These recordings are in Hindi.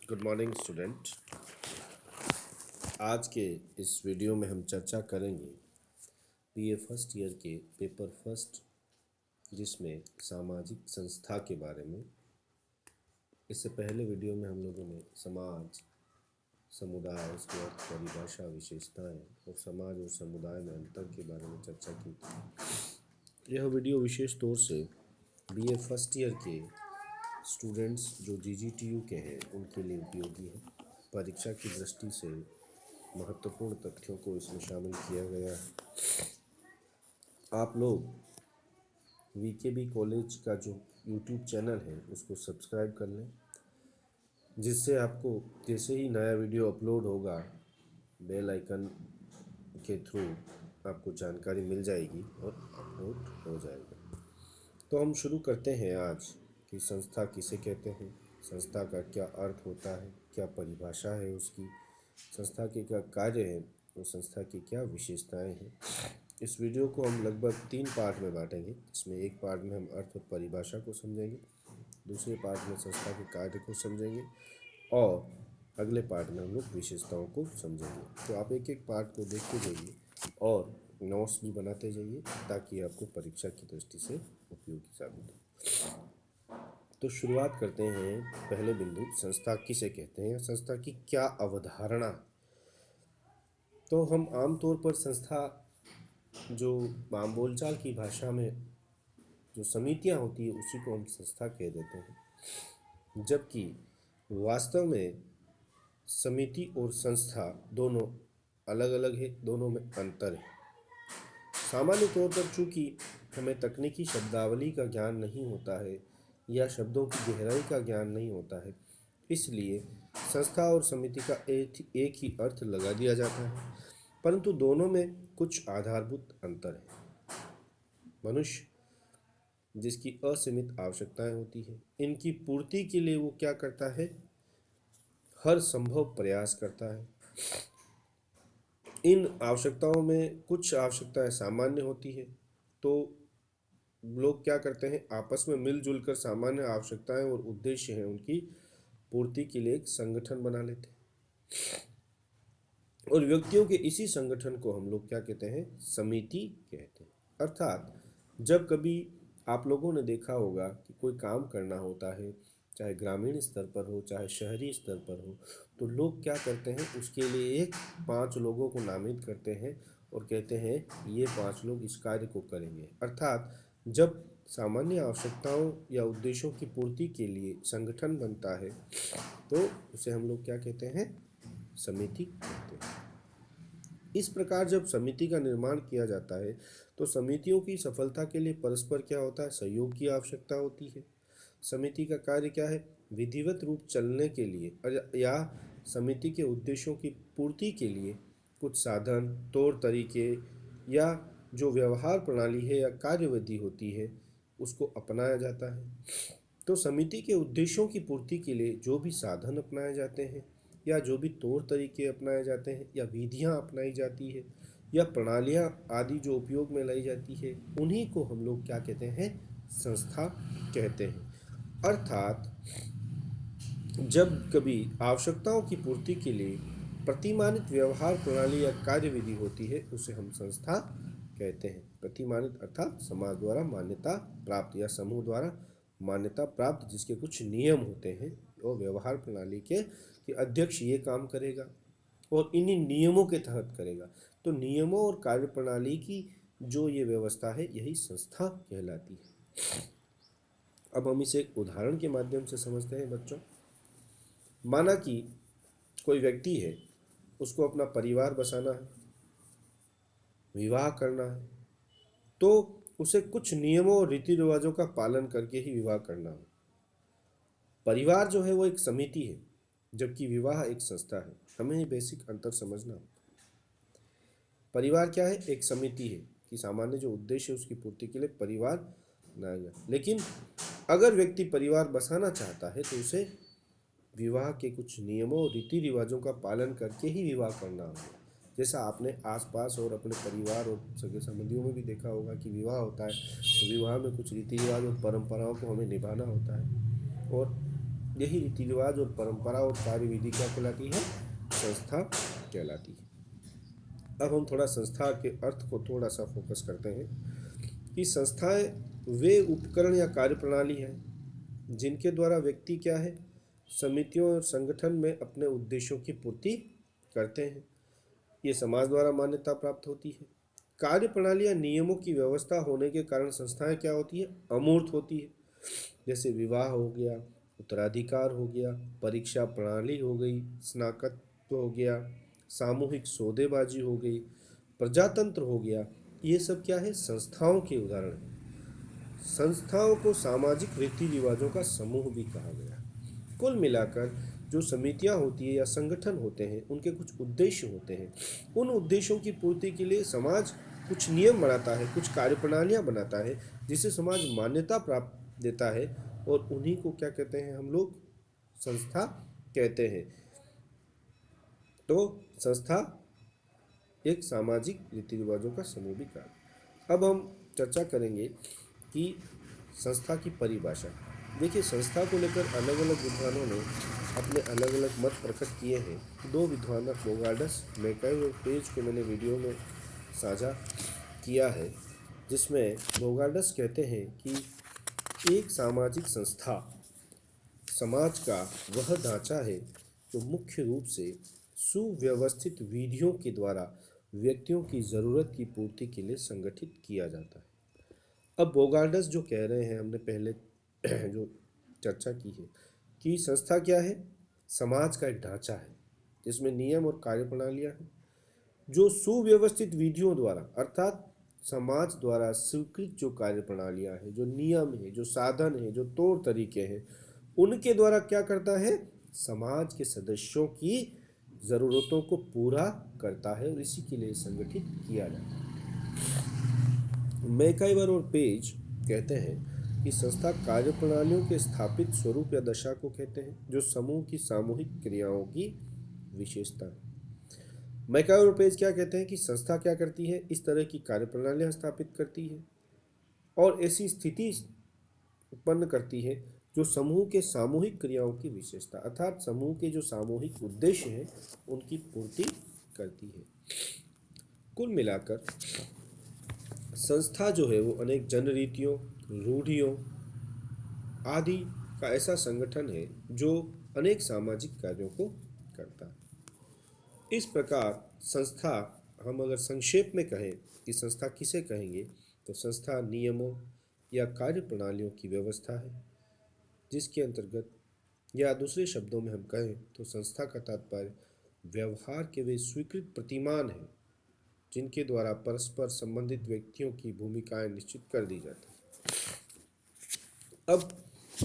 Good morning student. आज के इस वीडियो में हम चर्चा करेंगे बीए फर्स्ट ईयर के पेपर फर्स्ट, जिसमें सामाजिक संस्था के बारे में। इससे पहले वीडियो में हम लोगों ने समाज, समुदाय, उसकी अर्थ परिभाषा, विशेषताएं और समाज और समुदाय में अंतर के बारे में चर्चा की थी। यह वीडियो विशेष तौर से बीए फर्स्ट ईयर के स्टूडेंट्स जो जीजीटीयू के हैं उनके लिए उपयोगी है। परीक्षा की दृष्टि से महत्वपूर्ण तथ्यों को इसमें शामिल किया गया है। आप लोग वीकेबी कॉलेज का जो यूट्यूब चैनल है उसको सब्सक्राइब कर लें, जिससे आपको जैसे ही नया वीडियो अपलोड होगा बेल आइकन के थ्रू आपको जानकारी मिल जाएगी और अपलोड हो जाएगा। तो हम शुरू करते हैं आज कि संस्था किसे कहते हैं, संस्था का क्या अर्थ होता है, क्या परिभाषा है उसकी, संस्था के क्या कार्य हैं और संस्था की क्या विशेषताएं हैं। इस वीडियो को हम लगभग 3 पार्ट में बांटेंगे। इसमें एक पार्ट में हम अर्थ और परिभाषा को समझेंगे, दूसरे पार्ट में संस्था के कार्य को समझेंगे और अगले पार्ट में हम लोग विशेषताओं को समझेंगे। तो आप एक एक पार्ट को देखते जाइए और नोट्स भी बनाते जाइए ताकि आपको परीक्षा की दृष्टि से उपयोगी साबित हो। तो शुरुआत करते हैं पहले बिंदु, संस्था किसे कहते हैं, संस्था की क्या अवधारणा। तो हम आमतौर पर संस्था जो आम बोलचाल की भाषा में जो समितियां होती है उसी को हम संस्था कह देते हैं, जबकि वास्तव में समिति और संस्था दोनों अलग अलग है, दोनों में अंतर है। सामान्य तौर पर चूंकि हमें तकनीकी शब्दावली का ज्ञान नहीं होता है या शब्दों की गहराई का ज्ञान नहीं होता है, इसलिए संस्था और समिति का एक ही अर्थ लगा दिया जाता है, परंतु दोनों में कुछ आधारभूत अंतर है। मनुष्य जिसकी असीमित आवश्यकताएं होती है, इनकी पूर्ति के लिए वो क्या करता है, हर संभव प्रयास करता है। इन आवश्यकताओं में कुछ आवश्यकताएं सामान्य होती है, तो लोग क्या करते हैं, आपस में मिलजुल कर सामान्य आवश्यकताएं और उद्देश्य हैं उनकी पूर्ति के लिए एक संगठन बना लेते हैं। और व्यक्तियों के इसी संगठन को हम लोग क्या कहते हैं, समिति कहते हैं। अर्थात जब कभी आप लोगों ने देखा होगा कि कोई काम करना होता है, चाहे ग्रामीण स्तर पर हो चाहे शहरी स्तर पर हो, तो लोग क्या करते हैं, उसके लिए 5 लोगों को नामित करते हैं और कहते हैं ये 5 लोग इस कार्य को करेंगे। अर्थात जब सामान्य आवश्यकताओं या उद्देश्यों की पूर्ति के लिए संगठन बनता है तो उसे हम लोग क्या कहते हैं, समिति कहते हैं। इस प्रकार जब समिति का निर्माण किया जाता है तो समितियों की सफलता के लिए परस्पर क्या होता है, सहयोग की आवश्यकता होती है। समिति का कार्य क्या है, विधिवत रूप चलने के लिए या समिति के उद्देश्यों की पूर्ति के लिए कुछ साधन, तौर तरीके या जो व्यवहार प्रणाली है या कार्यविधि होती है उसको अपनाया जाता है। तो समिति के उद्देश्यों की पूर्ति के लिए जो भी साधन अपनाए जाते हैं या जो भी तौर तरीके अपनाए जाते हैं या विधियां अपनाई जाती है या प्रणालियां आदि जो उपयोग में लाई जाती है, उन्हीं को हम लोग क्या कहते हैं, संस्था कहते हैं। अर्थात जब कभी आवश्यकताओं की पूर्ति के लिए प्रतिमानित व्यवहार प्रणाली या कार्यविधि होती है उसे हम संस्था कहते हैं। प्रतिमानित अर्थात समाज द्वारा मान्यता प्राप्त या समूह द्वारा मान्यता प्राप्त, जिसके कुछ नियम होते हैं और व्यवहार प्रणाली के कि अध्यक्ष ये काम करेगा और इन्हीं नियमों के तहत करेगा। तो नियमों और कार्य प्रणाली की जो ये व्यवस्था है यही संस्था कहलाती है। अब हम इसे एक उदाहरण के माध्यम से समझते हैं बच्चों। माना कि कोई व्यक्ति है, उसको अपना परिवार बसाना है, विवाह करना है, तो उसे कुछ नियमों और रीति रिवाजों का पालन करके ही विवाह करना है। परिवार जो है वो एक समिति है, जबकि विवाह एक संस्था है। हमें ये बेसिक अंतर समझना। परिवार क्या है, एक समिति है कि सामान्य जो उद्देश्य है उसकी पूर्ति के लिए परिवार बनाया गया, लेकिन अगर व्यक्ति परिवार बसाना चाहता है तो उसे विवाह के कुछ नियमों और रीति रिवाजों का पालन करके ही विवाह करना होगा। जैसा आपने आसपास और अपने परिवार और सगे संबंधियों में भी देखा होगा कि विवाह होता है तो विवाह में कुछ रीति रिवाज और परंपराओं को हमें निभाना होता है, और यही रीति रिवाज और परंपरा और कार्यविधि क्या कहलाती है? संस्था कहलाती है। अब हम थोड़ा संस्था के अर्थ को थोड़ा सा फोकस करते हैं कि संस्थाएं वे उपकरण या कार्यप्रणाली हैं जिनके द्वारा व्यक्ति क्या है, समितियों और संगठन में अपने उद्देश्यों की पूर्ति करते हैं। ये समाज द्वारा मान्यता प्राप्त होती है। कार्यप्रणाली या नियमों की व्यवस्था होने के कारण संस्थाएं क्या होती है? अमूर्त होती है। जैसे विवाह हो गया, उत्तराधिकार हो गया, परीक्षा प्रणाली हो गई, स्नातकत्व हो गया, सामूहिक सौदेबाजी हो गई, प्रजातंत्र हो गया। ये सब क्या है? संस्थाओं के उदाहरण हैं। संस्थाओं को सामाजिक रीति रिवाजों का समूह भी कहा गया। कुल मिलाकर जो समितियां होती है या संगठन होते हैं, उनके कुछ उद्देश्य होते हैं। उन उद्देश्यों की पूर्ति के लिए समाज कुछ नियम बनाता है, कुछ कार्यप्रणालियां बनाता है, जिसे समाज मान्यता प्राप्त देता है, और उन्हीं को क्या कहते हैं हम लोग? संस्था कहते हैं। तो संस्था एक सामाजिक रीति रिवाजों का समूह भी कहा। अब हम चर्चा करेंगे कि संस्था की परिभाषा। देखिए, संस्था को लेकर अलग अलग विद्वानों ने अपने अलग अलग मत प्रकट किए हैं। दो विद्वान बोगार्डस, मैकॉय और पेज को मैंने वीडियो में साझा किया है, जिसमें बोगार्डस कहते हैं कि एक सामाजिक संस्था समाज का वह ढांचा है जो मुख्य रूप से सुव्यवस्थित विधियों के द्वारा व्यक्तियों की ज़रूरत की पूर्ति के लिए संगठित किया जाता है। अब बोगार्डस जो कह रहे हैं, हमने पहले जो चर्चा की है कि संस्था क्या है? समाज का एक ढांचा है जिसमें नियम और कार्यप्रणालियां हैं जो सुव्यवस्थित विधियों द्वारा, अर्थात समाज द्वारा स्वीकृत जो कार्यप्रणालियां हैं, जो नियम है, जो साधन है, जो तौर तरीके हैं, उनके द्वारा क्या करता है? समाज के सदस्यों की ज़रूरतों को पूरा करता है और इसी के लिए संगठित किया जाता है। मैकाइवर और पेज कहते हैं कि संस्था कार्यप्रणालियों के स्थापित स्वरूप या दशा को कहते हैं जो समूह की सामूहिक क्रियाओं की विशेषता है। मैकाइवर और पेज क्या कहते हैं कि संस्था क्या करती है? इस तरह की कार्यप्रणालियां स्थापित करती है और ऐसी स्थिति उत्पन्न करती है जो समूह के सामूहिक क्रियाओं की विशेषता, अर्थात समूह के जो सामूहिक उद्देश्य हैं उनकी पूर्ति करती है। कुल मिलाकर संस्था जो है वो अनेक जनरीतियों, रूढ़ियों आदि का ऐसा संगठन है जो अनेक सामाजिक कार्यों को करता है। इस प्रकार संस्था, हम अगर संक्षेप में कहें कि संस्था किसे कहेंगे, तो संस्था नियमों या कार्य प्रणालियों की व्यवस्था है जिसके अंतर्गत, या दूसरे शब्दों में हम कहें तो संस्था का तात्पर्य व्यवहार के वे स्वीकृत प्रतिमान हैं जिनके द्वारा परस्पर संबंधित व्यक्तियों की भूमिकाएं निश्चित कर दी जाती हैं। अब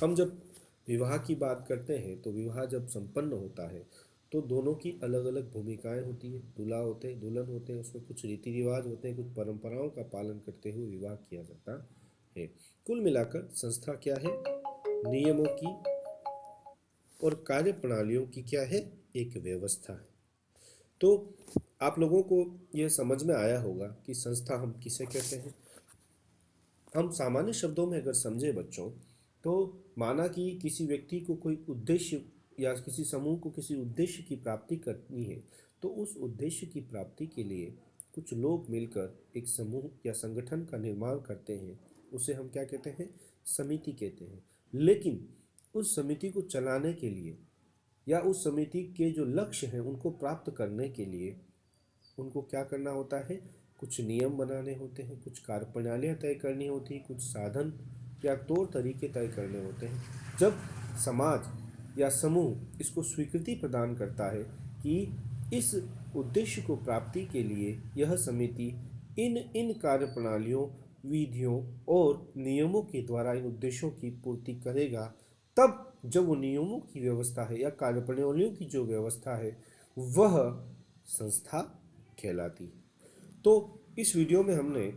हम जब विवाह की बात करते हैं तो विवाह जब संपन्न होता है तो दोनों की अलग अलग भूमिकाएं होती है। दूल्हा होते हैं, दुल्हन होते हैं, उसमें कुछ रीति रिवाज होते हैं, कुछ परंपराओं का पालन करते हुए विवाह किया जाता है। कुल मिलाकर संस्था क्या है? नियमों की और कार्य प्रणालियों की क्या है? एक व्यवस्था है। तो आप लोगों को यह समझ में आया होगा कि संस्था हम किसे कहते हैं। हम सामान्य शब्दों में अगर समझे बच्चों, तो माना कि किसी व्यक्ति को कोई उद्देश्य या किसी समूह को किसी उद्देश्य की प्राप्ति करनी है, तो उस उद्देश्य की प्राप्ति के लिए कुछ लोग मिलकर एक समूह या संगठन का निर्माण करते हैं। उसे हम क्या कहते हैं? समिति कहते हैं। लेकिन उस समिति को चलाने के लिए या उस समिति के जो लक्ष्य हैं उनको प्राप्त करने के लिए उनको क्या करना होता है? कुछ नियम बनाने होते हैं, कुछ कार्यप्रणालियाँ तय करनी होती हैं, कुछ साधन या तौर तरीके तय करने होते हैं। जब समाज या समूह इसको स्वीकृति प्रदान करता है कि इस उद्देश्य को प्राप्ति के लिए यह समिति इन इन कार्यप्रणालियों, विधियों और नियमों के द्वारा इन उद्देश्यों की पूर्ति करेगा, तब जब वो नियमों की व्यवस्था है या कार्यप्रणालियों की जो व्यवस्था है वह संस्था कहलाती है। तो इस वीडियो में हमने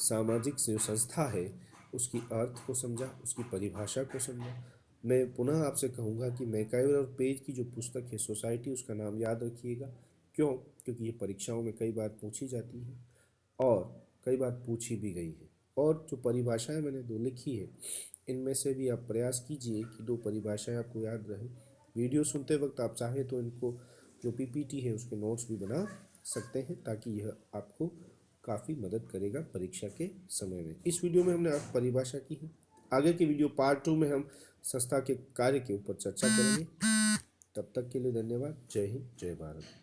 सामाजिक जो संस्था है उसकी अर्थ को समझा, उसकी परिभाषा को समझा। मैं पुनः आपसे कहूँगा कि मैकाइवर और पेज की जो पुस्तक है सोसाइटी, उसका नाम याद रखिएगा। क्यों? क्योंकि ये परीक्षाओं में कई बार पूछी जाती है और कई बार पूछी भी गई है। और जो परिभाषाएं मैंने दो लिखी है इनमें से भी आप प्रयास कीजिए कि 2 परिभाषाएं आपको याद रहे। वीडियो सुनते वक्त आप चाहें तो इनको जो पीपीटी है उसके नोट्स भी बना सकते हैं, ताकि यह आपको काफ़ी मदद करेगा परीक्षा के समय में। इस वीडियो में हमने आप परिभाषा की है। आगे के वीडियो पार्ट 2 में हम संस्था के कार्य के ऊपर चर्चा करेंगे। तब तक के लिए धन्यवाद। जय हिंद, जय भारत।